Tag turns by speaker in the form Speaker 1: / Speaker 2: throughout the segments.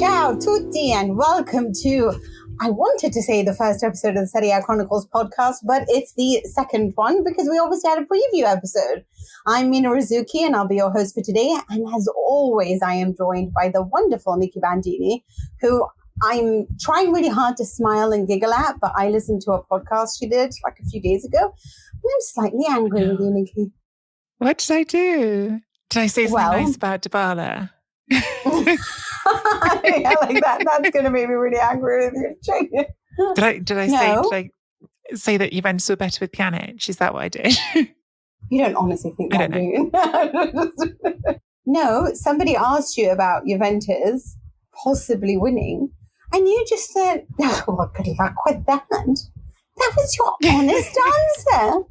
Speaker 1: Ciao tutti and welcome to, I wanted to say the first episode of the Serie A Chronicles podcast, but it's the second one because we obviously had a preview episode. I'm Mina and I'll be your host for today. And as always, I am joined by the wonderful Nicky Bandini, who I'm trying really hard to smile and giggle at, but I listened to a podcast she did like a few days ago. And I'm slightly angry with you, Nicky.
Speaker 2: What did I do? Did I say something nice about Dybala?
Speaker 1: Yeah, like that. That's going to make me really angry with you.
Speaker 2: Did I say that Juventus were better with Pjanic? Is that what I did?
Speaker 1: You don't honestly think that, do you? No, somebody asked you about Juventus possibly winning, and you just said, "Oh, well, good luck with that." That was your honest answer.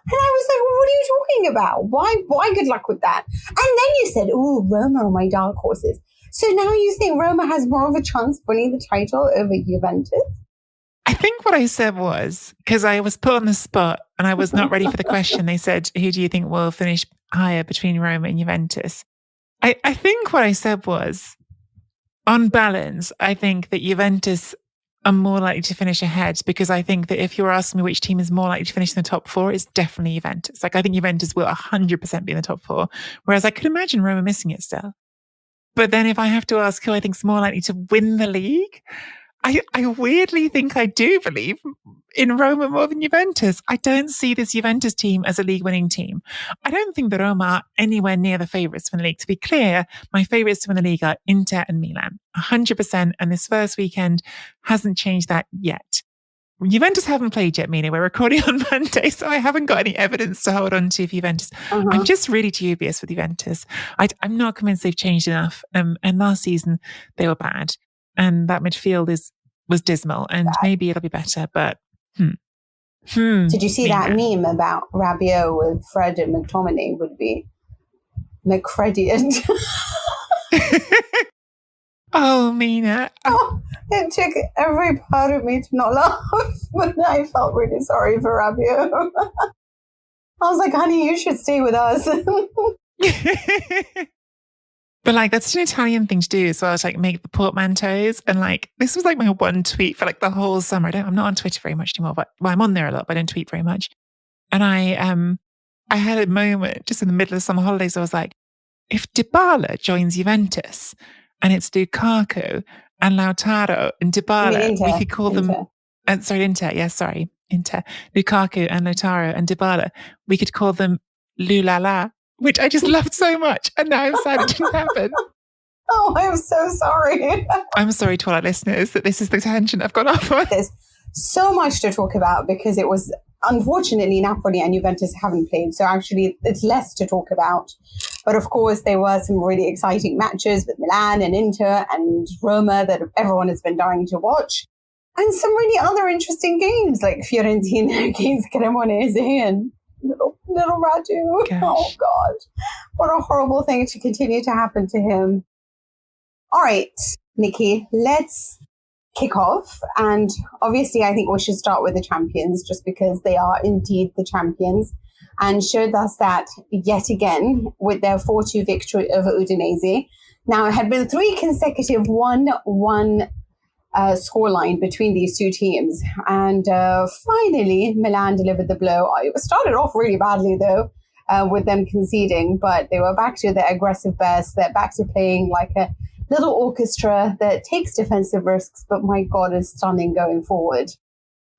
Speaker 1: And I was like, well, what are you talking about? Why good luck with that? And then you said, oh, Roma are my dark horses. So now you think Roma has more of a chance of winning the title over Juventus?
Speaker 2: I think what I said was, because I was put on the spot and I was not ready for the question. They said, who do you think will finish higher between Roma and Juventus? I think what I said was, on balance, I think that Juventus are more likely to finish ahead, because I think that if you're asking me which team is more likely to finish in the top four, it's definitely Juventus. Like, I think Juventus will 100% be in the top four, whereas I could imagine Roma missing it still. But then if I have to ask who I think is more likely to win the league, I weirdly think I do believe in Roma more than Juventus. I don't see this Juventus team as a league-winning team. I don't think that Roma are anywhere near the favourites to win the league. To be clear, my favourites to win the league are Inter and Milan, 100%, and this first weekend hasn't changed that yet. Juventus haven't played yet, Mina. We're recording on Monday, so I haven't got any evidence to hold on to for Juventus. I'm just really dubious with Juventus. I'm not convinced they've changed enough. And last season, they were bad. And that midfield was dismal, and maybe it'll be better, but
Speaker 1: Did you see that meme about Rabiot with Fred and McTominay would be McFredian?
Speaker 2: Oh, Mina.
Speaker 1: Oh, it took every part of me to not laugh, but I felt really sorry for Rabiot. I was like, honey, you should stay with us.
Speaker 2: But like, that's an Italian thing to do as well, to like make the portmanteaus. And like, this was like my one tweet for like the whole summer. I'm not on Twitter very much anymore, but I'm on there a lot, but I don't tweet very much. And I had a moment just in the middle of summer holidays. I was like, if Dybala joins Juventus and it's Lukaku and Lautaro and Dybala, we could call them, Inter, Lukaku and Lautaro and Dybala, we could call them Lulala, which I just loved so much. And now I'm sad it didn't happen.
Speaker 1: Oh, I'm so sorry.
Speaker 2: I'm sorry to all our listeners that this is the tangent I've gone off on.
Speaker 1: There's so much to talk about because it was, unfortunately, Napoli and Juventus haven't played. So actually, it's less to talk about. But of course, there were some really exciting matches with Milan and Inter and Roma that everyone has been dying to watch. And some really other interesting games like Fiorentina against Cremonese and little Radu.
Speaker 2: Gosh.
Speaker 1: Oh, God. What a horrible thing to continue to happen to him. All right, Nicky, let's kick off. And obviously, I think we should start with the champions just because they are indeed the champions and showed us that yet again with their 4-2 victory over Udinese. Now, it had been 3 consecutive 1-1 scoreline between these two teams. And finally, Milan delivered the blow. It started off really badly, though, with them conceding, but they were back to their aggressive best. They're back to playing like a little orchestra that takes defensive risks, but my God, is stunning going forward.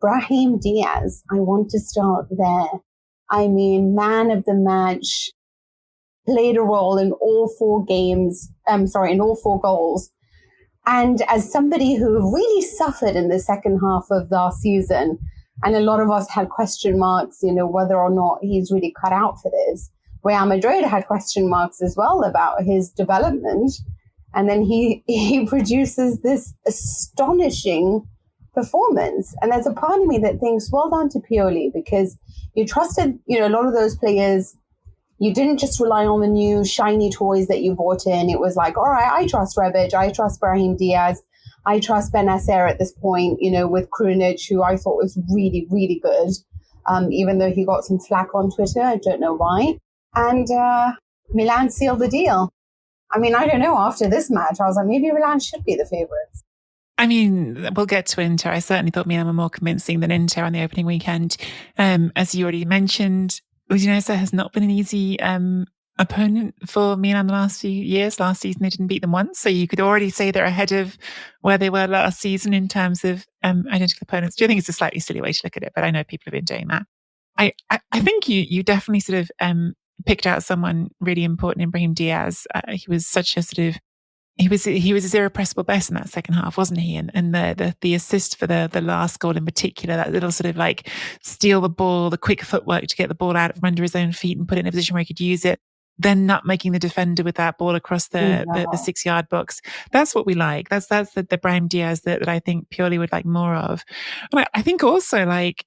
Speaker 1: Brahim Diaz, I want to start there. I mean, man of the match, played a role in all 4 games, in all 4 goals. And as somebody who really suffered in the second half of last season, and a lot of us had question marks, whether or not he's really cut out for this. Real Madrid had question marks as well about his development. And then he produces this astonishing performance. And there's a part of me that thinks, well done to Pioli, because you trusted, a lot of those players. You didn't just rely on the new shiny toys that you bought in. It was like, all right, I trust Rebic, I trust Brahim Diaz, I trust Benacer at this point, with Krunic, who I thought was really, really good, even though he got some flack on Twitter. I don't know why. And Milan sealed the deal. I mean, I don't know. After this match, I was like, maybe Milan should be the favourites.
Speaker 2: I mean, we'll get to Inter. I certainly thought Milan were more convincing than Inter on the opening weekend. As you already mentioned, Udinese has not been an easy opponent for Milan the last few years. Last season, they didn't beat them once. So you could already say they're ahead of where they were last season in terms of identical opponents. Do you think it's a slightly silly way to look at it? But I know people have been doing that. I think you definitely sort of picked out someone really important in Brahim Diaz. He was such a sort of he was his irrepressible best in that second half, wasn't he? And the assist for the last goal in particular, that little sort of like steal the ball, the quick footwork to get the ball out from under his own feet and put it in a position where he could use it, then not making the defender with that ball across the 6-yard box. That's what we like. That's the Brahim Diaz that I think Pioli would like more of. And I think also like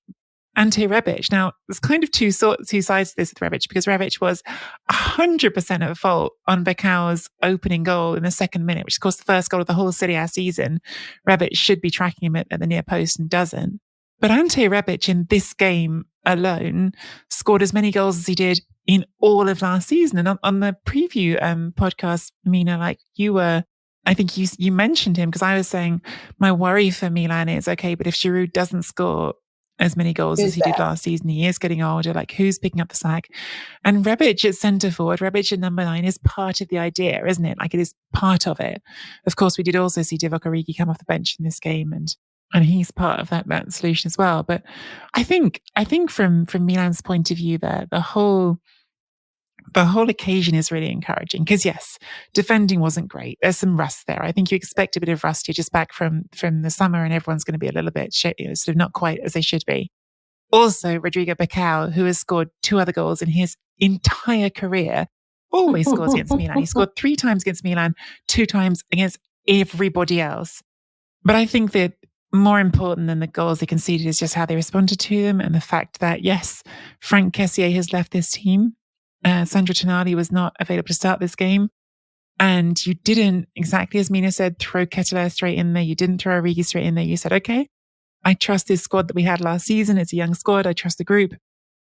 Speaker 2: Ante Rebic. Now, there's kind of two sides to this with Rebic, because Rebic was 100% at fault on Beccao's opening goal in the second minute, which is, of course, the first goal of the whole Serie A season. Rebic should be tracking him at the near post and doesn't. But Ante Rebic in this game alone scored as many goals as he did in all of last season. And on the preview podcast, Mina, like you were, I think you mentioned him, because I was saying my worry for Milan is, okay, but if Giroud doesn't score as many goals as he did last season, he is getting older, like who's picking up the slack? And Rebic at centre forward, Rebic at number 9 is part of the idea, isn't it? Like it is part of it. Of course, we did also see Divock Origi come off the bench in this game, and he's part of that solution as well. But I think from Milan's point of view, the whole occasion is really encouraging, because yes, defending wasn't great. There's some rust there. I think you expect a bit of rust. You're just back from the summer, and everyone's going to be a little bit sort of not quite as they should be. Also, Rodrigo Becao, who has scored 2 other goals in his entire career, always scores against Milan. He scored 3 times against Milan, 2 times against everybody else. But I think that more important than the goals they conceded is just how they responded to them, and the fact that, yes, Franck Kessié has left this team. Sandro Tonali was not available to start this game. And you didn't, exactly as Mina said, throw Ketelaere straight in there. You didn't throw Origi straight in there. You said, okay, I trust this squad that we had last season. It's a young squad. I trust the group.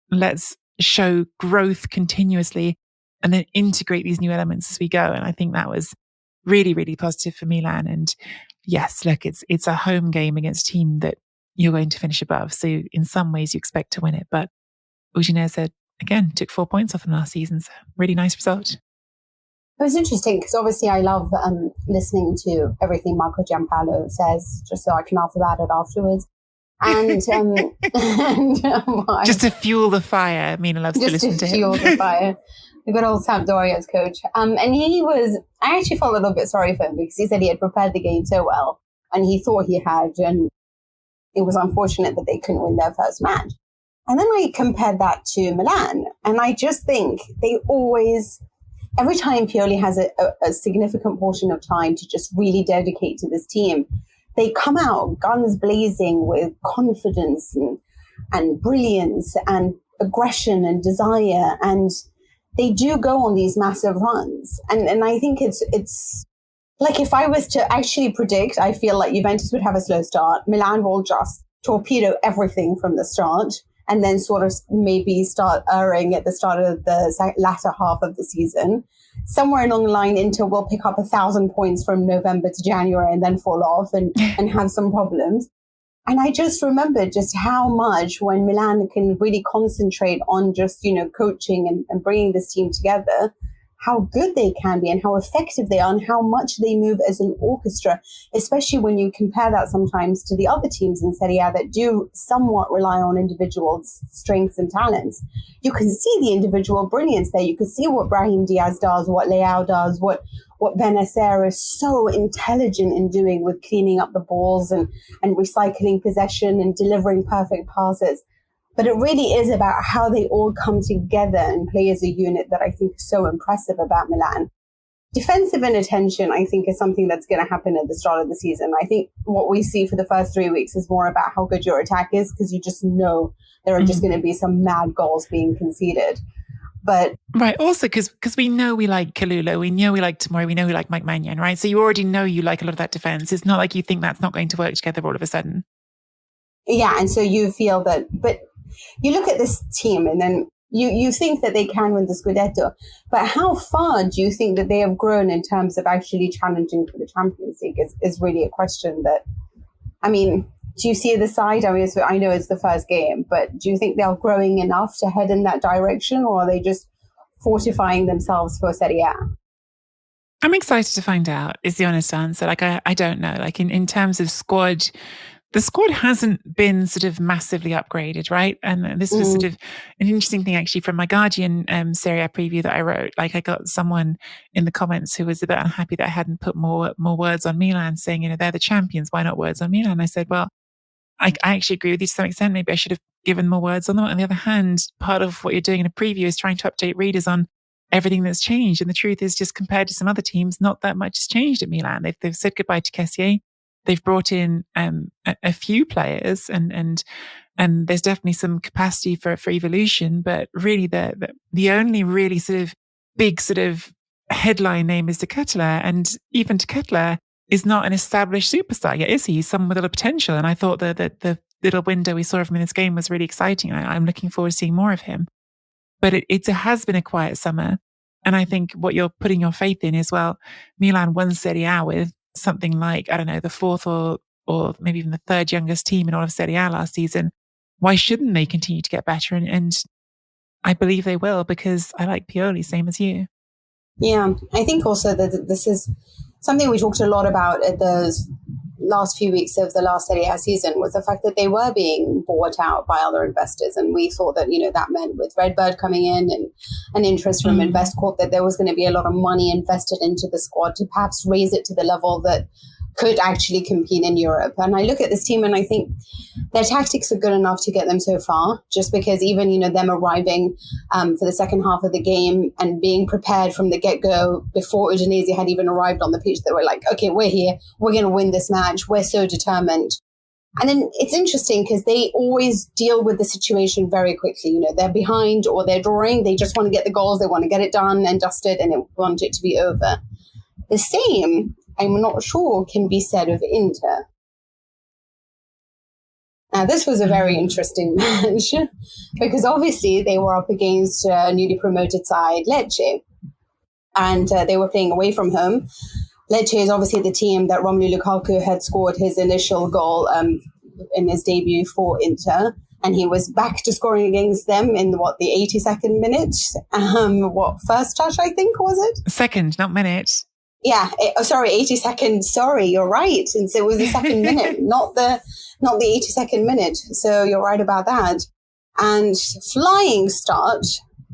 Speaker 2: Let's show growth continuously and then integrate these new elements as we go. And I think that was really, really positive for Milan. And yes, look, it's a home game against a team that you're going to finish above. So in some ways you expect to win it. But Udinese, again, took 4 points off them last season. So really nice result.
Speaker 1: It was interesting because obviously I love listening to everything Marco Giampaolo says, just so I can laugh about it afterwards. And,
Speaker 2: just to fuel the fire, Mina loves to listen to him.
Speaker 1: Just to fuel the fire. The good old Sampdoria's coach. And I actually felt a little bit sorry for him, because he said he had prepared the game so well, and he thought he had, and it was unfortunate that they couldn't win their first match. And then I compared that to Milan, and I just think they always, every time Pioli has a significant portion of time to just really dedicate to this team, they come out guns blazing with confidence and brilliance and aggression and desire, and they do go on these massive runs. And I think it's like, if I was to actually predict, I feel like Juventus would have a slow start. Milan will just torpedo everything from the start, and then sort of maybe start erring at the start of the latter half of the season. Somewhere along the line, Inter will pick up 1,000 points from November to January and then fall off and have some problems. And I just remembered just how much, when Milan can really concentrate on just, coaching and bringing this team together, how good they can be and how effective they are and how much they move as an orchestra, especially when you compare that sometimes to the other teams in Serie A that do somewhat rely on individual strengths and talents. You can see the individual brilliance there. You can see what Brahim Diaz does, what Leao does, what Bennacer is so intelligent in doing with cleaning up the balls and recycling possession and delivering perfect passes. But it really is about how they all come together and play as a unit that I think is so impressive about Milan. Defensive inattention, I think, is something that's going to happen at the start of the season. I think what we see for the first 3 weeks is more about how good your attack is, because you just know there are just going to be some mad goals being conceded. But
Speaker 2: right, also because we know we like Kalulu, we know we like Tomori, we know we like Mike Maignan, right? So you already know you like a lot of that defense. It's not like you think that's not going to work together all of a sudden.
Speaker 1: Yeah, and so you feel that, but you look at this team and then You think that they can win the Scudetto, but how far do you think that they have grown in terms of actually challenging for the Champions League is really a question that, I mean, do you see the side? I mean, I know it's the first game, but do you think they're growing enough to head in that direction, or are they just fortifying themselves for Serie A?
Speaker 2: I'm excited to find out, is the honest answer. Like, I don't know. Like, in terms of squad, the squad hasn't been sort of massively upgraded, right? And this was sort of an interesting thing, actually, from my Guardian Serie A preview that I wrote. Like, I got someone in the comments who was a bit unhappy that I hadn't put more words on Milan, saying, you know, they're the champions. Why not words on Milan? I said, well, I actually agree with you to some extent. Maybe I should have given more words on them. On the other hand, part of what you're doing in a preview is trying to update readers on everything that's changed. And the truth is, just compared to some other teams, not that much has changed at Milan. They've said goodbye to Kessié. They've brought in a few players, and there's definitely some capacity for evolution. But really, the only really sort of big sort of headline name is De Ketelaere, and even De Ketelaere is not an established superstar yet, is he? He's someone with a lot of potential. And I thought that the little window we saw of him in this game was really exciting. I'm looking forward to seeing more of him. But it has been a quiet summer. And I think what you're putting your faith in is, well, Milan won Serie A with something like, I don't know, the fourth or maybe even the third youngest team in all of Serie A last season. Why shouldn't they continue to get better? And I believe they will, because I like Pioli, same as you.
Speaker 1: Yeah, I think also that this is something we talked a lot about at the last few weeks of the last Serie A season, was the fact that they were being bought out by other investors. And we thought that, you know, that meant with Redbird coming in and an interest from InvestCorp, that there was going to be a lot of money invested into the squad to perhaps raise it to the level that could actually compete in Europe. And I look at this team and I think their tactics are good enough to get them so far, just because even, you know, them arriving for the second half of the game and being prepared from the get-go before Udinese had even arrived on the pitch, they were like, okay, we're here, we're going to win this match, we're so determined. And then it's interesting because they always deal with the situation very quickly. You know, they're behind or they're drawing, they just want to get the goals, they want to get it done and dusted, and they want it to be over. The same, I'm not sure, can be said of Inter. Now, this was a very interesting match because obviously they were up against a newly promoted side, Lecce, and they were playing away from home. Lecce is obviously the team that Romelu Lukaku had scored his initial goal in his debut for Inter, and he was back to scoring against them in the 82nd minute. First touch, I think, was it?
Speaker 2: Second, not minute.
Speaker 1: Yeah, 82nd. Sorry, you're right. And so it was the second minute, not the 82nd minute. So you're right about that. And flying start,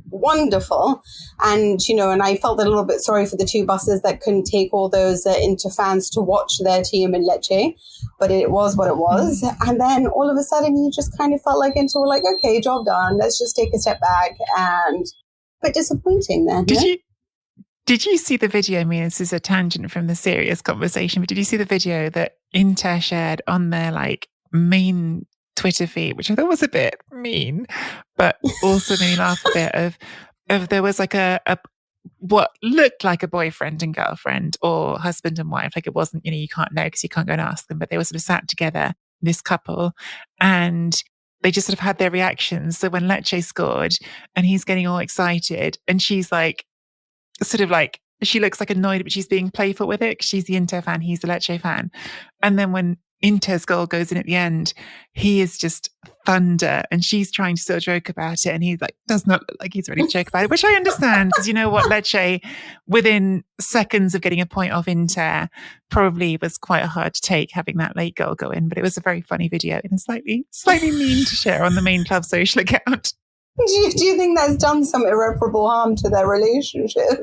Speaker 1: wonderful. And, you know, and I felt a little bit sorry for the two buses that couldn't take all those Inter fans to watch their team in Lecce, but it was what it was. And then all of a sudden you just kind of felt like Inter were like, okay, job done. Let's just take a step back. And a bit disappointing then.
Speaker 2: Did you see the video? I mean, this is a tangent from the serious conversation, but did you see the video that Inter shared on their like main Twitter feed, which I thought was a bit mean, but also made me laugh a bit of there was like a what looked like a boyfriend and girlfriend or husband and wife. Like it wasn't, you know, you can't know because you can't go and ask them, but they were sort of sat together, this couple, and they just sort of had their reactions. So when Lecce scored and he's getting all excited and she's like, sort of like, she looks like annoyed, but she's being playful with it. She's the Inter fan, he's the Lecce fan. And then when Inter's goal goes in at the end, he is just thunder and she's trying to still joke about it. And he like does not look like he's ready to joke about it, which I understand because you know what, Lecce, within seconds of getting a point off Inter, probably was quite hard to take having that late goal go in. But it was a very funny video and slightly mean to share on the main club social account.
Speaker 1: Do you think that's done some irreparable harm to their relationship?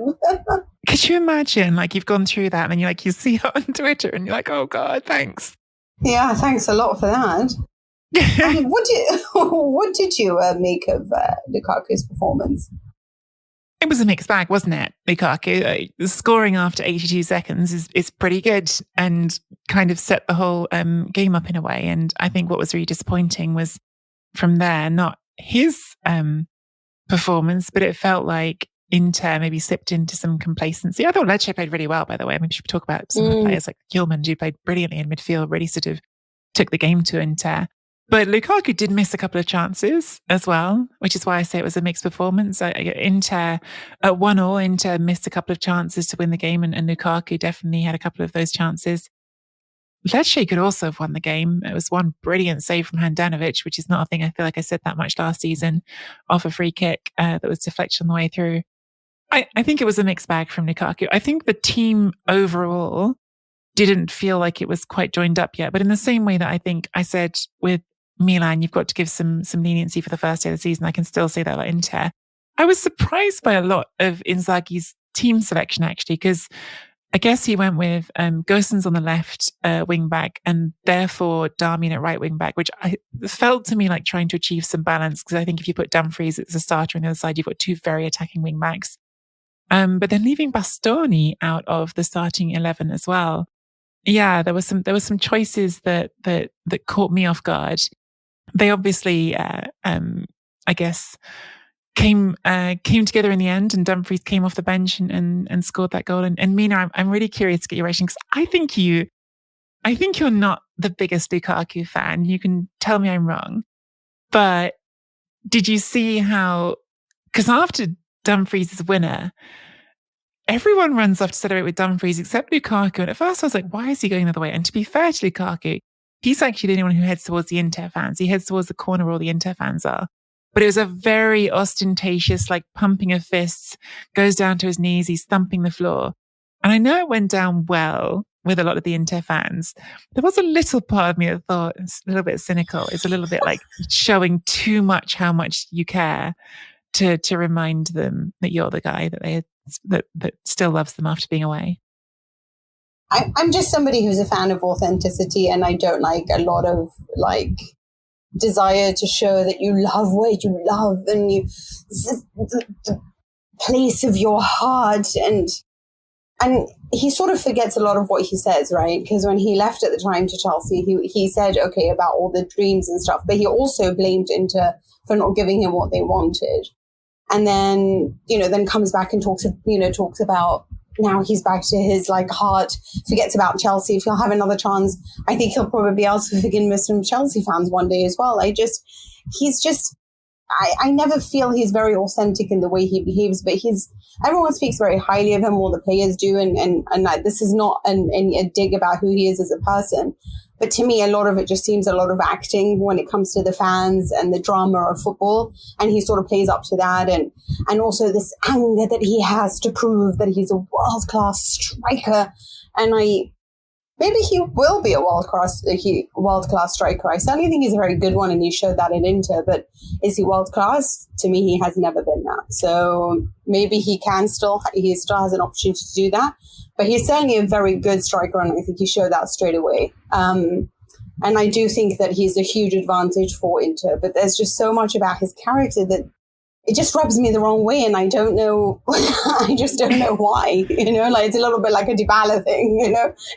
Speaker 2: Could you imagine, like, you've gone through that and then you see it on Twitter and you're like, oh God, thanks.
Speaker 1: Yeah, thanks a lot for that. What did you make of Lukaku's performance?
Speaker 2: It was a mixed bag, wasn't it, Lukaku? Scoring after 82 seconds is pretty good and kind of set the whole game up in a way. And I think what was really disappointing was from there, not his performance, but it felt like Inter maybe slipped into some complacency. I thought Lecce played really well, by the way. Maybe we should talk about some of the players like Gilman, who played brilliantly in midfield, really sort of took the game to Inter. But Lukaku did miss a couple of chances as well, which is why I say it was a mixed performance. Inter at 1-1, Inter missed a couple of chances to win the game, and Lukaku definitely had a couple of those chances. Lecce could also have won the game. It was one brilliant save from Handanovic, which is not a thing I feel like I said that much last season, off a free kick that was deflected on the way through. I think it was a mixed bag from Lukaku. I think the team overall didn't feel like it was quite joined up yet. But in the same way that I think I said with Milan, you've got to give some leniency for the first day of the season, I can still say that about Inter. I was surprised by a lot of Inzaghi's team selection, actually, because I guess he went with Gosens on the left wing back and therefore Darmian at right wing back, which I felt to me like trying to achieve some balance, because I think if you put Dumfries as a starter on the other side, you've got two very attacking wing backs. But then leaving Bastoni out of the starting 11 as well. Yeah, there was some choices that caught me off guard. They obviously, I guess, came together in the end, and Dumfries came off the bench and scored that goal. And Mina, I'm really curious to get your reaction, because I think you're not the biggest Lukaku fan. You can tell me I'm wrong, but did you see how? Because after Dumfries' winner, everyone runs off to celebrate with Dumfries except Lukaku. And at first I was like, why is he going the other way? And to be fair to Lukaku, he's actually the only one who heads towards the Inter fans. He heads towards the corner where all the Inter fans are. But it was a very ostentatious, like pumping of fists, goes down to his knees, he's thumping the floor. And I know it went down well with a lot of the Inter fans. There was a little part of me that thought it's a little bit cynical. It's a little bit like showing too much how much you care to remind them that you're the guy that still loves them after being away.
Speaker 1: I'm just somebody who's a fan of authenticity, and I don't like a lot of like desire to show that you love what you love and you the place of your heart, and he sort of forgets a lot of what he says, right? Because when he left at the time to Chelsea, he said okay about all the dreams and stuff, but he also blamed Inter for not giving him what they wanted. And then, then comes back and talks about now he's back to his like heart, forgets about Chelsea. If he'll have another chance, I think he'll probably be able to forgive some Chelsea fans one day as well. I never feel he's very authentic in the way he behaves, but everyone speaks very highly of him, all the players do. And this is not a dig about who he is as a person. But to me, a lot of it just seems a lot of acting when it comes to the fans and the drama of football. And he sort of plays up to that. And also this anger that he has to prove that he's a world-class striker. And maybe he will be a world-class striker. I certainly think he's a very good one, and he showed that in Inter. But is he world-class? To me, he has never been that. So maybe he still has an opportunity to do that. But he's certainly a very good striker, and I think he showed that straight away. And I do think that he's a huge advantage for Inter. But there's just so much about his character that it just rubs me the wrong way, and I don't know. I just don't know why. Like it's a little bit like a Dybala thing.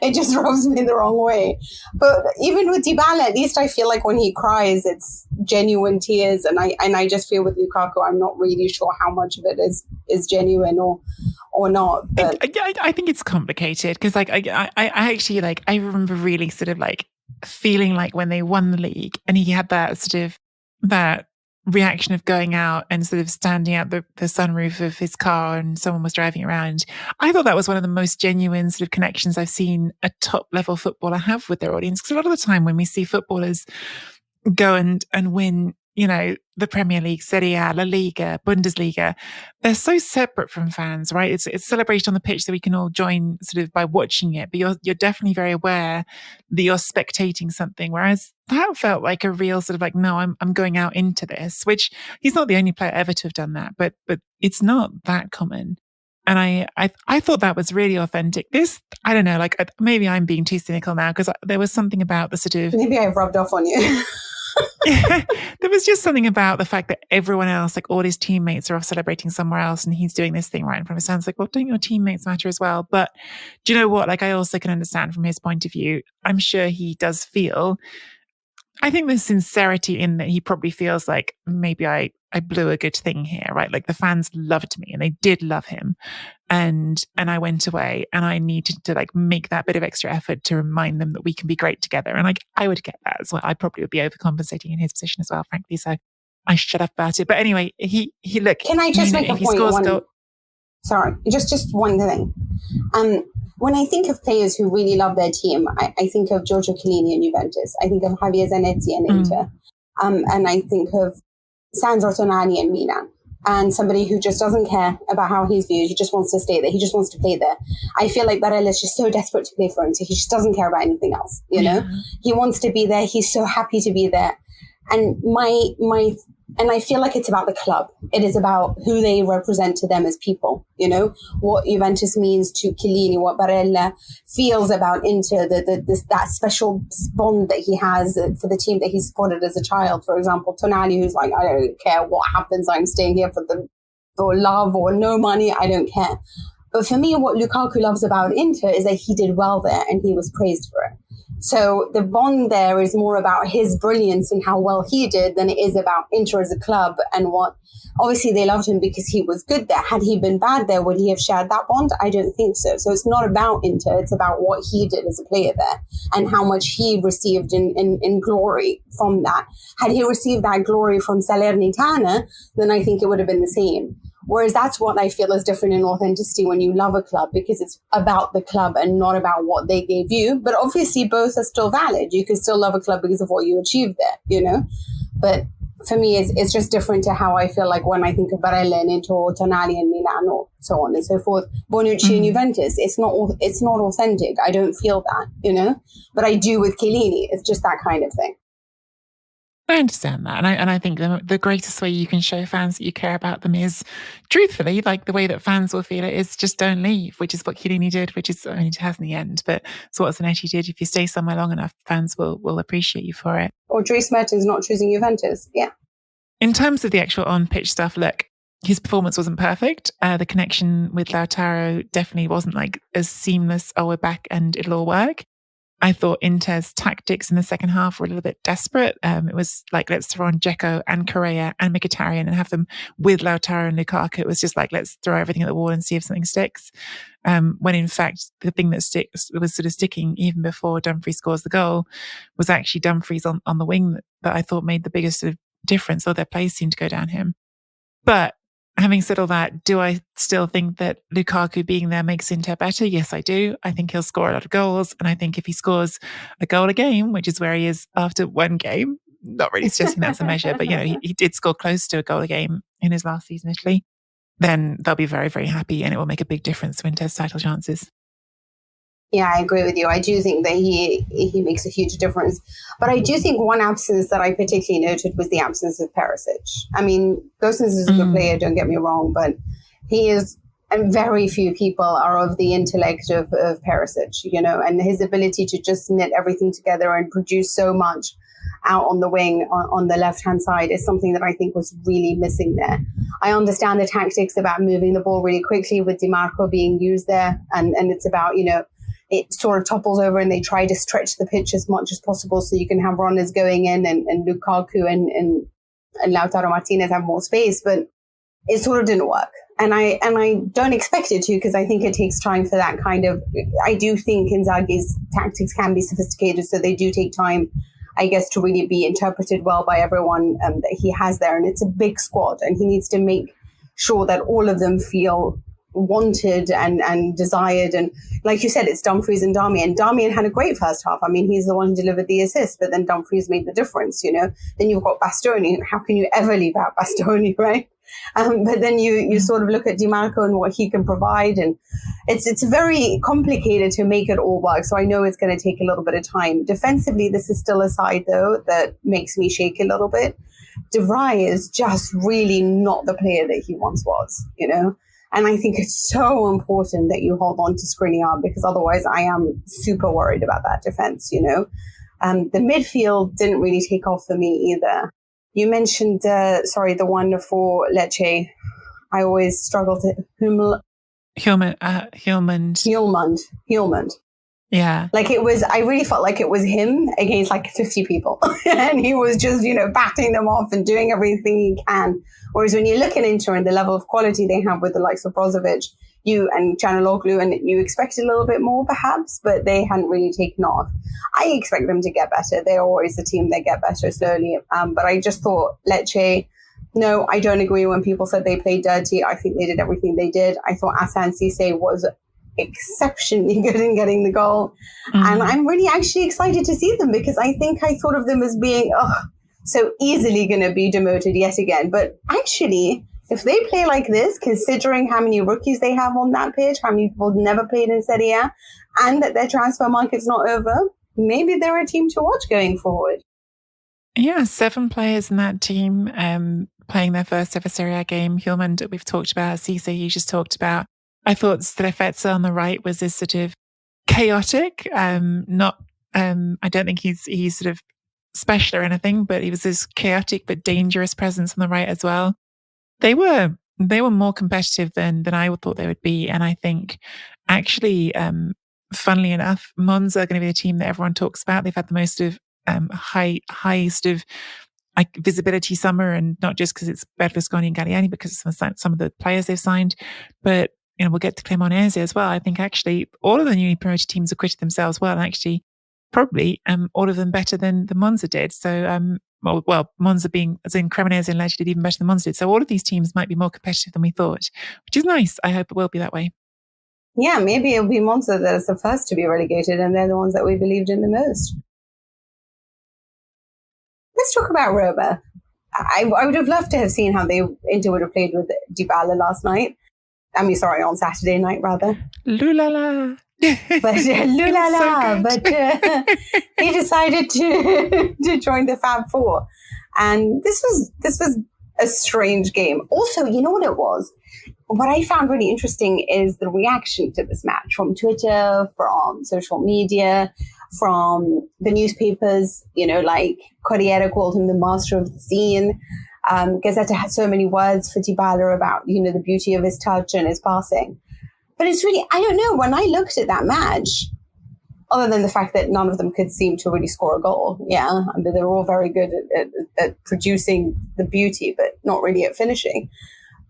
Speaker 1: It just rubs me the wrong way. But even with Dybala, at least I feel like when he cries, it's genuine tears, and I just feel with Lukaku, I'm not really sure how much of it is genuine or not. But
Speaker 2: I think it's complicated, because like I actually like I remember really sort of like feeling like when they won the league, and he had that sort of that reaction of going out and sort of standing out the sunroof of his car and someone was driving around. I thought that was one of the most genuine sort of connections I've seen a top level footballer have with their audience. Because a lot of the time when we see footballers go and win, the Premier League, Serie A, La Liga, Bundesliga, they're so separate from fans, right? It's celebration on the pitch that we can all join sort of by watching it, but you're definitely very aware that you're spectating something. Whereas that felt like a real sort of like, no, I'm going out into this, which he's not the only player ever to have done that, but it's not that common. And I thought that was really authentic. This, I don't know, like maybe I'm being too cynical now, because there was something about the sort of...
Speaker 1: Maybe I've rubbed off on you.
Speaker 2: There was just something about the fact that everyone else, like all his teammates, are off celebrating somewhere else, and he's doing this thing right in front of his hands. Like, well, don't your teammates matter as well? But do you know what? Like, I also can understand from his point of view. I'm sure he does feel. I think there's sincerity in that he probably feels like maybe I blew a good thing here, right? Like the fans loved me, and they did love him. And I went away and I needed to like make that bit of extra effort to remind them that we can be great together. And like, I would get that as well. I probably would be overcompensating in his position as well, frankly. So I shut up about it. But anyway, he look.
Speaker 1: Can I just make a point? Sorry, just one thing. When I think of players who really love their team, I think of Giorgio Chiellini in Juventus. I think of Javier Zanetti in Inter. And I think of Sandro Tonali in Milan. And somebody who just doesn't care about how he's viewed. He just wants to stay there. He just wants to play there. I feel like Barella is just so desperate to play for Inter. He just doesn't care about anything else, you know? He wants to be there. He's so happy to be there. And and I feel like it's about the club. It is about who they represent to them as people, you know, what Juventus means to Chiellini, what Barella feels about Inter, that special bond that he has for the team that he supported as a child. For example, Tonali, who's like, I don't care what happens. I'm staying here for love or no money. I don't care. But for me, what Lukaku loves about Inter is that he did well there and he was praised for it. So the bond there is more about his brilliance and how well he did than it is about Inter as a club and what. Obviously, they loved him because he was good there. Had he been bad there, would he have shared that bond? I don't think so. So it's not about Inter. It's about what he did as a player there and how much he received in glory from that. Had he received that glory from Salernitana, then I think it would have been the same. Whereas that's what I feel is different in authenticity when you love a club, because it's about the club and not about what they gave you. But obviously both are still valid. You can still love a club because of what you achieved there, you know? But for me, it's just different to how I feel like when I think of Barella and Inter, Tonali and Milan, or so on and so forth. Bonucci and Juventus, it's not authentic. I don't feel that, you know? But I do with Chiellini. It's just that kind of thing.
Speaker 2: I understand that. And I think the greatest way you can show fans that you care about them is, truthfully, like the way that fans will feel it is just don't leave, which is what Chiellini did, which is, I mean, it has in the end, but it's what Zanetti did. If you stay somewhere long enough, fans will appreciate you for it.
Speaker 1: Or Dries Mertens not choosing Juventus. Yeah.
Speaker 2: In terms of the actual on-pitch stuff, look, his performance wasn't perfect. The connection with Lautaro definitely wasn't like as seamless, oh, we're back and it'll all work. I thought Inter's tactics in the second half were a little bit desperate. It was like, let's throw on Dzeko and Correa and Mkhitaryan and have them with Lautaro and Lukaku. It was just like, let's throw everything at the wall and see if something sticks. When in fact, the thing that was sort of sticking even before Dumfries scores the goal was actually Dumfries on the wing that I thought made the biggest sort of difference, or their plays seemed to go down him. But having said all that, do I still think that Lukaku being there makes Inter better? Yes, I do. I think he'll score a lot of goals. And I think if he scores a goal a game, which is where he is after one game, not really suggesting that's a measure, but you know, he did score close to a goal a game in his last season in Italy, then they'll be very, very happy and it will make a big difference to Inter's title chances.
Speaker 1: Yeah, I agree with you. I do think that he makes a huge difference. But I do think one absence that I particularly noted was the absence of Perisic. I mean, Gosens is a good player, don't get me wrong, but he is, and very few people are of the intellect of Perisic, you know, and his ability to just knit everything together and produce so much out on the wing on the left-hand side is something that I think was really missing there. I understand the tactics about moving the ball really quickly with Di Marco being used there, and it's about, you know, it sort of topples over and they try to stretch the pitch as much as possible so you can have runners going in and Lukaku and Lautaro Martinez have more space, but it sort of didn't work. And I don't expect it to, because I think it takes time for that kind of, I do think Inzaghi's tactics can be sophisticated, so they do take time, I guess, to really be interpreted well by everyone that he has there. And it's a big squad and he needs to make sure that all of them feel wanted and desired. And like you said, it's Dumfries and Darmian. Darmian had a great first half. I mean, he's the one who delivered the assist, but then Dumfries made the difference, you know. Then you've got Bastoni. How can you ever leave out Bastoni, right? But then you sort of look at Di Marco and what he can provide, and it's very complicated to make it all work. So I know it's going to take a little bit of time. Defensively, this is still a side, though, that makes me shake a little bit. De Vrij is just really not the player that he once was, you know. And I think it's so important that you hold on to Skriniar, because otherwise I am super worried about that defense, you know. The midfield didn't really take off for me either. You mentioned, the one for Lecce. I always struggle to...
Speaker 2: Hjulmand. Yeah.
Speaker 1: Like it was, I really felt like it was him against like 50 people. And he was just, you know, batting them off and doing everything he can. Whereas when you look at Inter and the level of quality they have with the likes of Brozovic, you and Canaloglu, and you expected a little bit more perhaps, but they hadn't really taken off. I expect them to get better. They're always a team that get better slowly. But I just thought Lecce, no, I don't agree when people said they played dirty. I think they did everything they did. I thought Hassan Cisse was exceptionally good in getting the goal. And I'm really actually excited to see them, because I think I thought of them as being so easily going to be demoted yet again. But actually, if they play like this, considering how many rookies they have on that pitch, how many people never played in Serie A, and that their transfer market's not over, maybe they're a team to watch going forward.
Speaker 2: Yeah, 7 players in that team playing their first ever Serie A game. Hjulmand, we've talked about. Cisse, you just talked about. I thought Strefezza on the right was this sort of chaotic, I don't think he's sort of special or anything, but he was this chaotic but dangerous presence on the right as well. They were more competitive than I thought they would be. And I think actually, funnily enough, Monza are going to be the team that everyone talks about. They've had the most of high sort of like visibility summer, and not just because it's Berlusconi and Galliani, because of some of the players they've signed, but we'll get to Cremonese as well. I think actually all of the newly promoted teams acquitted themselves well, and actually probably all of them better than the Monza did. So well, Monza being, as in Cremonese and Lecce, did even better than Monza did. So all of these teams might be more competitive than we thought, which is nice. I hope it will be that way.
Speaker 1: Yeah, maybe it'll be Monza that is the first to be relegated, and they're the ones that we believed in the most. Let's talk about Roma. I would have loved to have seen how Inter would have played with Dybala last night. On Saturday night, rather.
Speaker 2: Lulala.
Speaker 1: But lulala. But he decided to join the Fab Four, and this was a strange game. Also, you know what it was? What I found really interesting is the reaction to this match from Twitter, from social media, from the newspapers. Like Corriere called him the master of the scene. Gazzetta had so many words for Dybala about, the beauty of his touch and his passing. But it's really, I don't know, when I looked at that match, other than the fact that none of them could seem to really score a goal. Yeah, they were all very good at producing the beauty, but not really at finishing.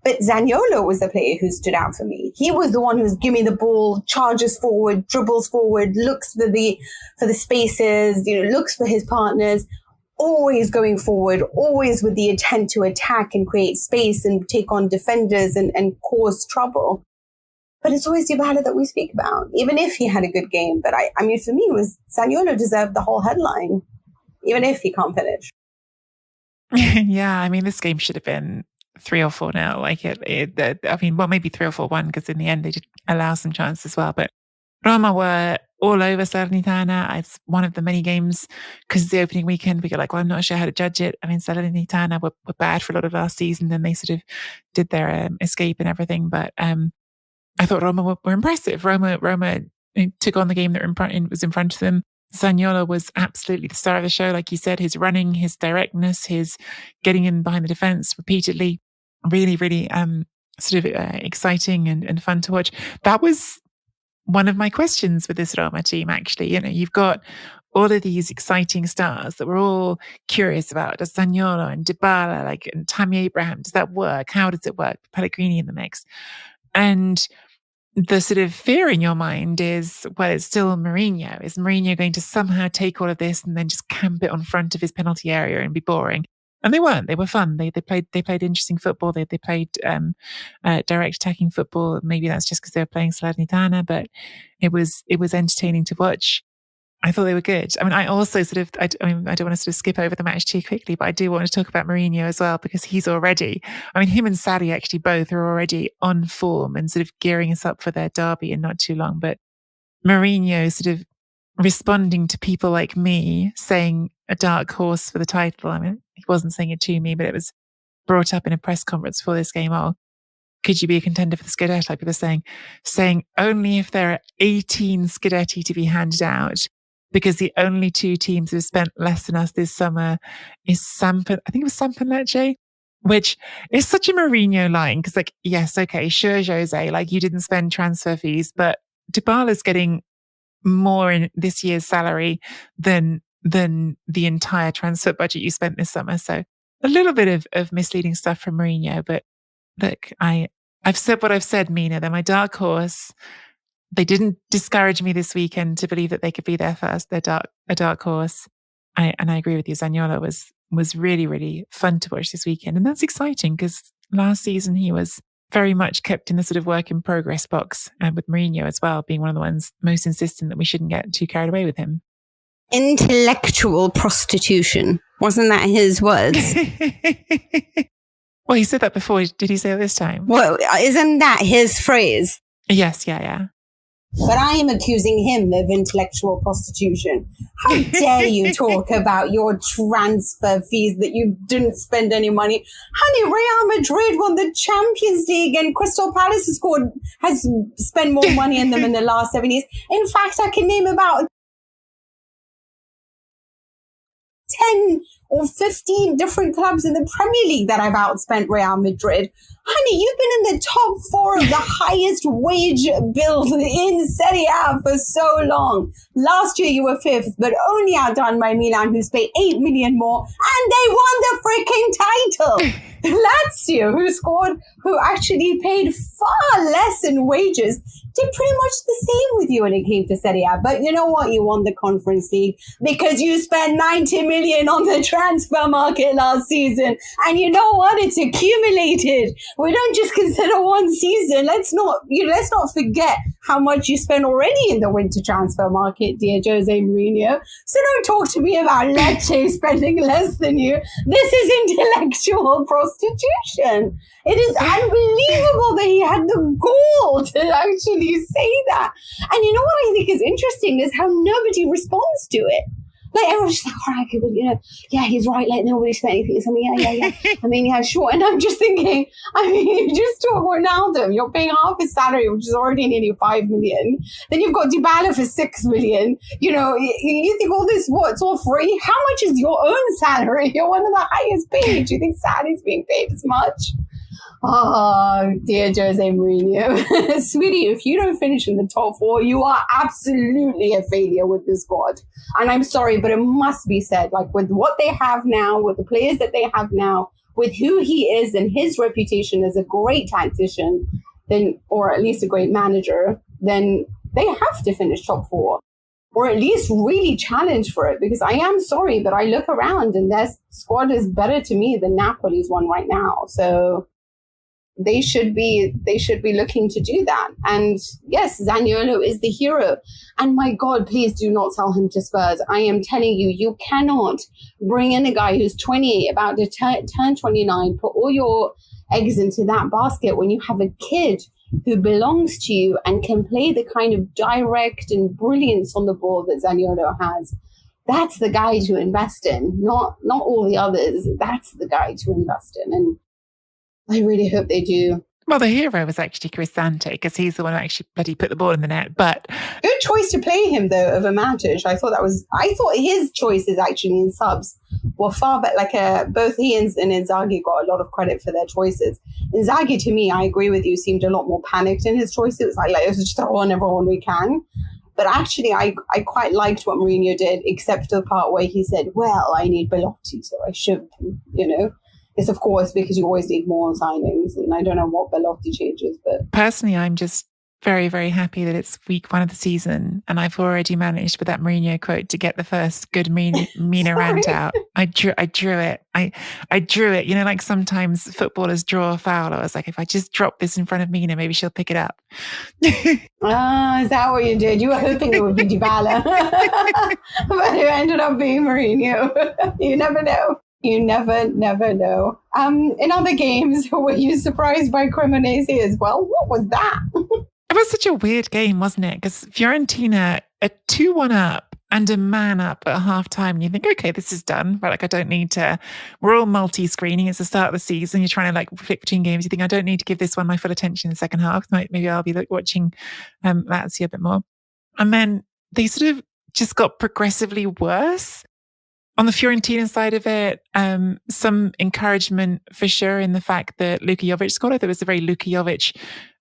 Speaker 1: But Zaniolo was the player who stood out for me. He was the one who was, give me the ball, charges forward, dribbles forward, looks for the spaces, looks for his partners, always going forward, always with the intent to attack and create space and take on defenders and cause trouble. But it's always Dybala that we speak about, even if he had a good game. But for me, it was Zaniolo deserved the whole headline, even if he can't finish.
Speaker 2: Yeah, this game should have been 3 or 4-0. Maybe 3 or 4-1, because in the end they did allow some chances as well. But Roma were all over Salernitana. It's one of the many games, because it's the opening weekend, we go like, well, I'm not sure how to judge it. Salernitana were bad for a lot of last season, then they sort of did their escape and everything. But I thought Roma were impressive. Roma took on the game that was in front of them. Zaniolo was absolutely the star of the show. Like you said, his running, his directness, his getting in behind the defense repeatedly, really, really exciting and fun to watch. That was one of my questions with this Roma team, actually. You've got all of these exciting stars that we're all curious about. Does Zaniolo and Dybala, and Tammy Abraham, does that work? How does it work? Pellegrini in the mix. And the sort of fear in your mind is, well, it's still Mourinho. Is Mourinho going to somehow take all of this and then just camp it on front of his penalty area and be boring? And they weren't. They were fun. They played interesting football. They played direct attacking football. Maybe that's just because they were playing Salernitana, but it was entertaining to watch. I thought they were good. I also I don't want to sort of skip over the match too quickly, but I do want to talk about Mourinho as well, because he's already, him and Sarri actually both are already on form and sort of gearing us up for their derby in not too long. But Mourinho sort of responding to people like me saying a dark horse for the title. He wasn't saying it to me, but it was brought up in a press conference for this game. Oh, could you be a contender for the Scudetti? Like people saying only if there are 18 Scudetti to be handed out, because the only 2 teams who have spent less than us this summer is Samp. I think it was Samp and Lecce, which is such a Mourinho line. Because yes, okay, sure, Jose, you didn't spend transfer fees, but Dybala's getting more in this year's salary than the entire transfer budget you spent this summer. So a little bit of misleading stuff from Mourinho, but look, I I've said what I've said, Mina. They're my dark horse. They didn't discourage me this weekend to believe that they could be there first. They're a dark horse. I agree with you. Zaniolo was really, really fun to watch this weekend. And that's exciting because last season he was very much kept in the sort of work in progress box, with Mourinho as well, being one of the ones most insistent that we shouldn't get too carried away with him.
Speaker 1: Intellectual prostitution. Wasn't that his words?
Speaker 2: Well, he said that before. Did he say it this time?
Speaker 1: Well, isn't that his phrase?
Speaker 2: Yes, yeah.
Speaker 1: But I am accusing him of intellectual prostitution. How dare you talk about your transfer fees that you didn't spend any money? Honey, Real Madrid won the Champions League and Crystal Palace has spent more money in them in the last 7 years. In fact, I can name about 10 or 15 different clubs in the Premier League that I've outspent Real Madrid. Honey, you've been in the top 4 of the highest wage bills in Serie A for so long. Last year you were 5th, but only outdone by Milan, who's paid 8 million more, and they won the freaking title. Lazio, who actually paid far less in wages, did pretty much the same with you when it came to Serie A. But you know what? You won the Conference League because you spent 90 million on the transfer market last season. And you know what? It's accumulated. We don't just consider one season. Let's not forget how much you spent already in the winter transfer market, dear Jose Mourinho. So don't talk to me about Lecce spending less than you. This is intellectual prostitution. It is unbelievable that he had the gall to actually say that. And you know what I think is interesting is how nobody responds to it. Like, everyone's just like, all right, but, yeah, he's right. Like, nobody spent anything. So, yeah. I mean, yeah, sure. And I'm just thinking, you just took Ronaldo. You're paying half his salary, which is already nearly 5 million. Then you've got Dybala for 6 million. You think all this, it's all free? How much is your own salary? You're one of the highest paid. Do you think Sarri's being paid as much? Oh, dear Jose Mourinho. Sweetie, if you don't finish in the top 4, you are absolutely a failure with this squad. And I'm sorry, but it must be said, like, with what they have now, with the players that they have now, with who he is and his reputation as a great tactician, or at least a great manager, then they have to finish top 4. Or at least really challenge for it, because I am sorry, but I look around and their squad is better to me than Napoli's one right now. So they should be looking to do that. And yes, Zaniolo is the hero. And my God, please do not sell him to Spurs. I am telling you, you cannot bring in a guy who's 28, about to turn 29, put all your eggs into that basket when you have a kid who belongs to you and can play the kind of direct and brilliance on the ball that Zaniolo has. That's the guy to invest in, not all the others. That's the guy to invest in. And I really hope they do.
Speaker 2: Well, the hero was actually Cristante, because he's the one who actually bloody put the ball in the net. But
Speaker 1: good choice to play him, though, over Matic. I thought his choices actually in subs were far better. Like both he and Inzaghi got a lot of credit for their choices. Inzaghi, to me, I agree with you, seemed a lot more panicked in his choices. It was like let's just throw on everyone we can. But actually, I quite liked what Mourinho did, except the part where he said, well, I need Belotti, so I should, It's, of course, because you always need more signings. And I don't know what Belotti changes. But
Speaker 2: personally, I'm just very, very happy that it's week 1 of the season. And I've already managed with that Mourinho quote to get the first good Mina rant out. I drew it. I drew it. Like sometimes footballers draw a foul. I was like, if I just drop this in front of Mina, maybe she'll pick it up.
Speaker 1: Is that what you did? You were hoping it would be Dybala. But it ended up being Mourinho. You never know. You never know. In other games, were you surprised by Cremonese as well? What was that?
Speaker 2: It was such a weird game, wasn't it? Because Fiorentina are 2-1 up and a man up at halftime. And you think, okay, this is done. Right? Like, I don't need to. We're all multi-screening. It's the start of the season. You're trying to flick between games. You think, I don't need to give this one my full attention in the second half. Maybe I'll be watching Lazio a bit more. And then they sort of just got progressively worse. On the Fiorentina side of it, some encouragement for sure in the fact that Luka Jovic scored. I thought it was a very Luka Jovic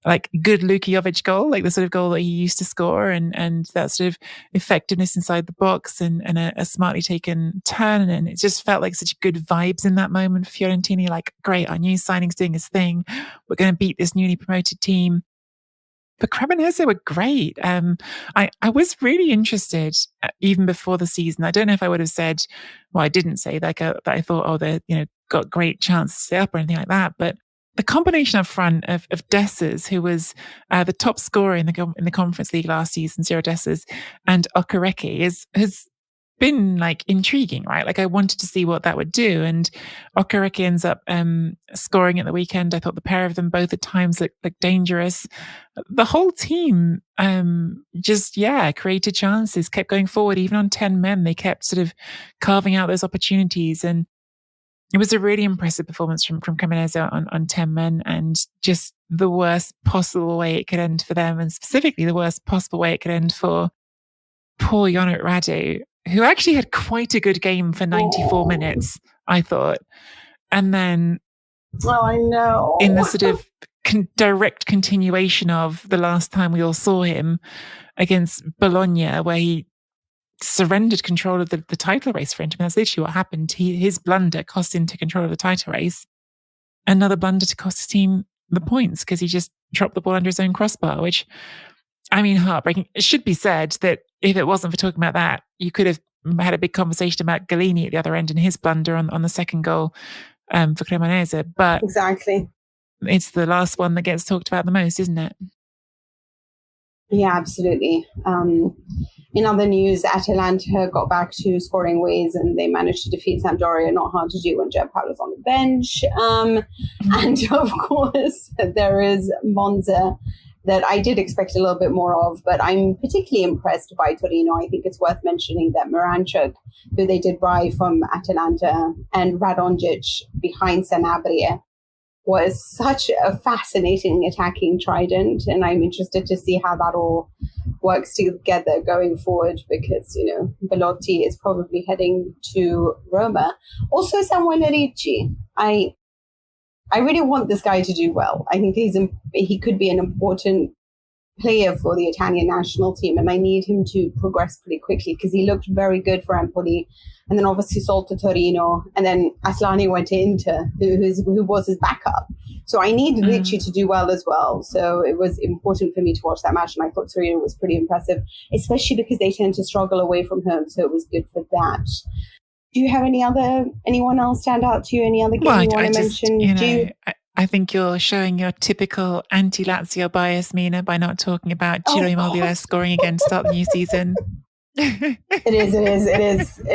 Speaker 2: like good Luka Jovic goal, like the sort of goal that he used to score, and that sort of effectiveness inside the box, and a smartly taken turn. And it just felt like such good vibes in that moment for Fiorentina. Like, great, our new signing's doing his thing. We're going to beat this newly promoted team. But Cremonese were great. I was really interested even before the season. I don't know if I would have said, well, I didn't say that I thought, oh, they got great chance to stay up or anything like that. But the combination up front of Dessers, who was the top scorer in the Conference League last season, Zero Dessers, and Okereke has been like intriguing, right? Like I wanted to see what that would do. And Okereke ends up scoring at the weekend. I thought the pair of them both at times looked dangerous. The whole team created chances, kept going forward. Even on 10 men, they kept sort of carving out those opportunities. And it was a really impressive performance from Cremonese on 10 men, and just the worst possible way it could end for them, and specifically the worst possible way it could end for poor Jonat Radu, who actually had quite a good game for 94 minutes, I thought. And then
Speaker 1: I know.
Speaker 2: In the sort of direct continuation of the last time we all saw him against Bologna, where he surrendered control of the title race for Inter. That's literally what happened. His blunder cost Inter control of the title race. Another blunder to cost his team the points because he just dropped the ball under his own crossbar, which, I mean, heartbreaking. It should be said that if it wasn't for talking about that, you could have had a big conversation about Galini at the other end and his blunder on the second goal for Cremonese. But
Speaker 1: exactly,
Speaker 2: it's the last one that gets talked about the most, isn't it?
Speaker 1: Yeah, absolutely. In other news, Atalanta got back to scoring ways, and they managed to defeat Sampdoria. Not hard to do when Gianpaolo's on the bench. And of course, there is Monza, that I did expect a little bit more of, but I'm particularly impressed by Torino. I think it's worth mentioning that Miranchuk, who they did buy from Atalanta, and Radonjic behind Sanabria, was such a fascinating attacking trident, and I'm interested to see how that all works together going forward, because, Belotti is probably heading to Roma. Also, Samuele Ricci. I really want this guy to do well. I think he could be an important player for the Italian national team, and I need him to progress pretty quickly because he looked very good for Empoli, and then obviously sold to Torino, and then Aslani went to Inter, who was his backup. So I need Ricci to do well as well. So it was important for me to watch that match, and I thought Torino was pretty impressive, especially because they tend to struggle away from home. So it was good for that. Do you have anyone else stand out to you? Any other game you want to mention?
Speaker 2: I think you're showing your typical anti-Lazio bias, Mina, by not talking about Ciro Immobile scoring again to start the new season.
Speaker 1: It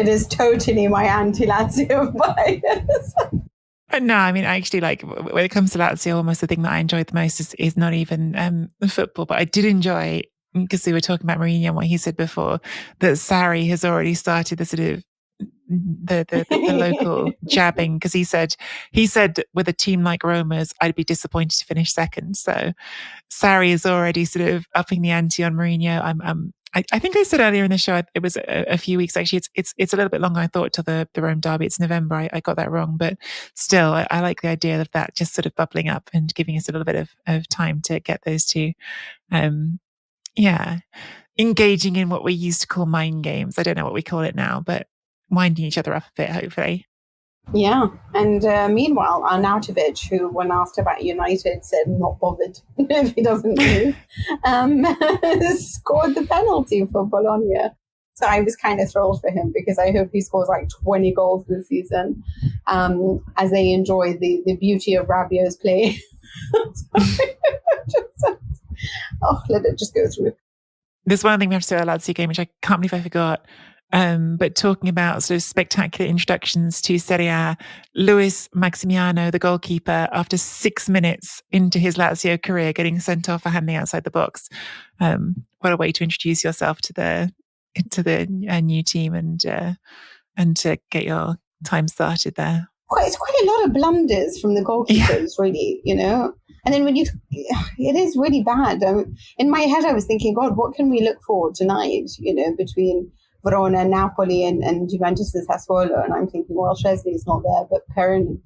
Speaker 1: is totally my anti-Lazio bias.
Speaker 2: No, I mean, actually, like when it comes to Lazio, almost the thing that I enjoyed the most is not even the football, but I did enjoy, because we were talking about Mourinho and what he said before, that Sarri has already started the sort of the local jabbing, because he said with a team like Roma's, I'd be disappointed to finish second. So Sarri is already sort of upping the ante on Mourinho. I think I said earlier in the show, it was a few weeks actually. It's a little bit longer, I thought, to the Rome derby. It's November. I got that wrong, but still, I like the idea of that just sort of bubbling up and giving us a little bit of time to get those two. Engaging in what we used to call mind games. I don't know what we call it now, but winding each other up a bit, hopefully.
Speaker 1: Yeah, and meanwhile, Arnautovic, who when asked about United said not bothered if he doesn't move, scored the penalty for Bologna. So I was kind of thrilled for him, because I hope he scores like 20 goals this season, as they enjoy the beauty of Rabiot's play. Let it just go through.
Speaker 2: There's one thing we have to say about the Lazio game, which I can't believe I forgot. But talking about sort of spectacular introductions to Serie A, Luis Maximiano, the goalkeeper, after 6 minutes into his Lazio career, getting sent off for handing outside the box. What a way to introduce yourself to the new team and to get your time started there.
Speaker 1: It's quite a lot of blunders from the goalkeepers, really, And then it is really bad. In my head, I was thinking, God, what can we look for tonight, between Verona, Napoli, and Juventus' Sassuolo? And I'm thinking, well, Szczesny's not there, but Perrin.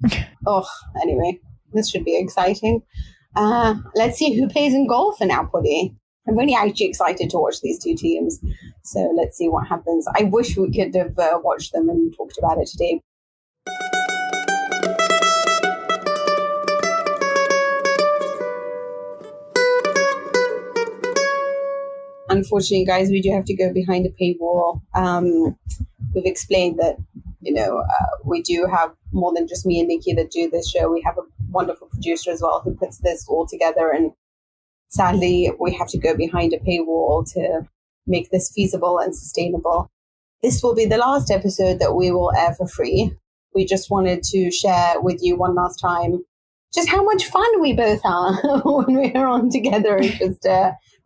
Speaker 1: Anyway, this should be exciting. Let's see who plays in goal for Napoli. I'm really actually excited to watch these two teams. So let's see what happens. I wish we could have watched them and talked about it today. Unfortunately, guys, we do have to go behind a paywall. We've explained that, we do have more than just me and Nikki that do this show. We have a wonderful producer as well who puts this all together. And sadly, we have to go behind a paywall to make this feasible and sustainable. This will be the last episode that we will air for free. We just wanted to share with you one last time just how much fun we both are when we're on together and just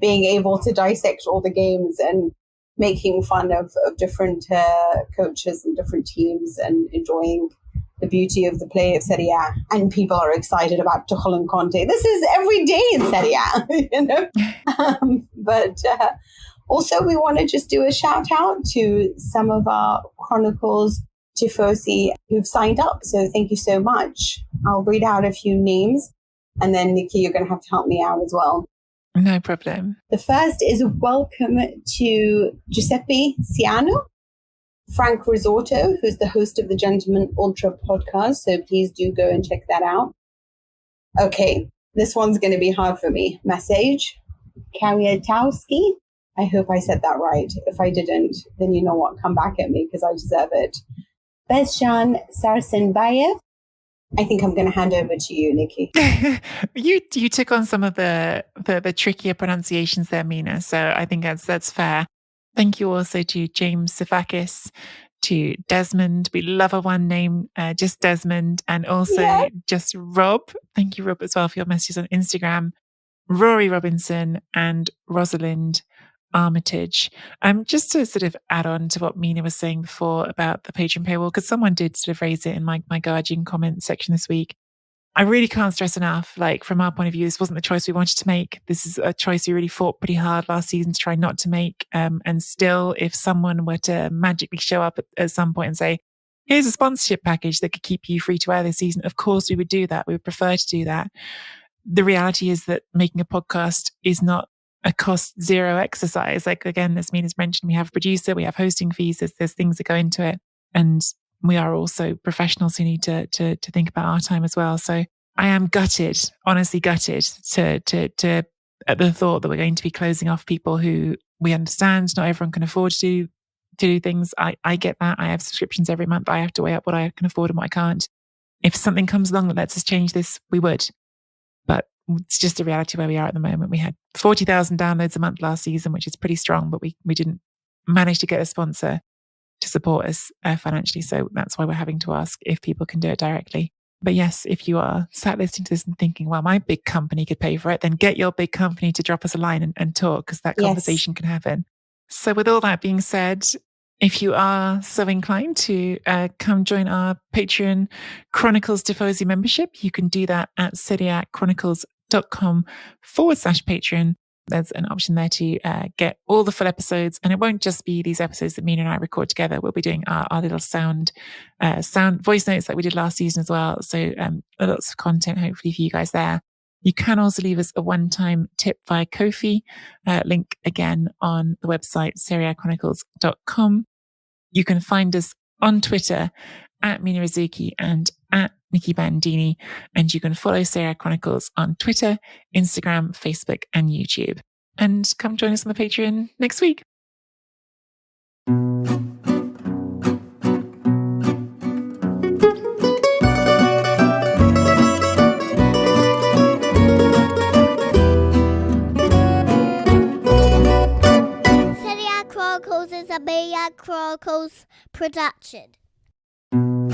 Speaker 1: being able to dissect all the games and making fun of different coaches and different teams and enjoying the beauty of the play of Serie A. And people are excited about Tuchel and Conte. This is every day in Serie A, But also we want to just do a shout out to some of our Chronicles Tifosi who've signed up. So thank you so much. I'll read out a few names and then Nikki, you're going to have to help me out as well.
Speaker 2: No problem.
Speaker 1: The first is welcome to Giuseppe Ciano, Frank Risotto, who's the host of the Gentleman Ultra podcast. So please do go and check that out. Okay, this one's going to be hard for me. Message, Kawiatowski. I hope I said that right. If I didn't, then you know what? Come back at me because I deserve it. Bezjan Sarsenbayev. I think I'm going to hand over to you, Nikki.
Speaker 2: You took on some of the trickier pronunciations there, Mina. So I think that's fair. Thank you also to James Sifakis, to Desmond. We love a one name, just Desmond, and also just Rob. Thank you, Rob, as well for your messages on Instagram. Rory Robinson and Rosalind Armitage. Just to sort of add on to what Mina was saying before about the Patreon paywall, because someone did sort of raise it in my Guardian comment section this week. I really can't stress enough, like from our point of view, this wasn't the choice we wanted to make. This is a choice we really fought pretty hard last season to try not to make. And still, if someone were to magically show up at some point and say, here's a sponsorship package that could keep you free to air this season, of course we would do that. We would prefer to do that. The reality is that making a podcast is not a cost zero exercise. Like, again, as Mina's mentioned, we have a producer, we have hosting fees, there's things that go into it. And we are also professionals who need to think about our time as well. So I am gutted, honestly gutted to at the thought that we're going to be closing off people who we understand not everyone can afford to do things. I get that. I have subscriptions every month. I have to weigh up what I can afford and what I can't. If something comes along that lets us change this, we would. But it's just the reality where we are at the moment. We had 40,000 downloads a month last season, which is pretty strong, but we didn't manage to get a sponsor to support us financially. So that's why we're having to ask if people can do it directly. But yes, if you are sat listening to this and thinking, well, my big company could pay for it, then get your big company to drop us a line and talk, because that conversation can happen. So with all that being said, if you are so inclined to come join our Patreon Chronicles Tifosi membership, you can do that at seriachronicles.com/Patreon. There's an option there to get all the full episodes. And it won't just be these episodes that Mina and I record together. We'll be doing our little sound voice notes like we did last season as well. So lots of content hopefully for you guys there. You can also leave us a one-time tip via Ko-fi, link again on the website, seriachronicles.com. You can find us on Twitter at Mina Rizuki and at Nikki Bandini. And you can follow Serie A Chronicles on Twitter, Instagram, Facebook, and YouTube. And come join us on the Patreon next week.
Speaker 3: Chronicles is a Chronicles production.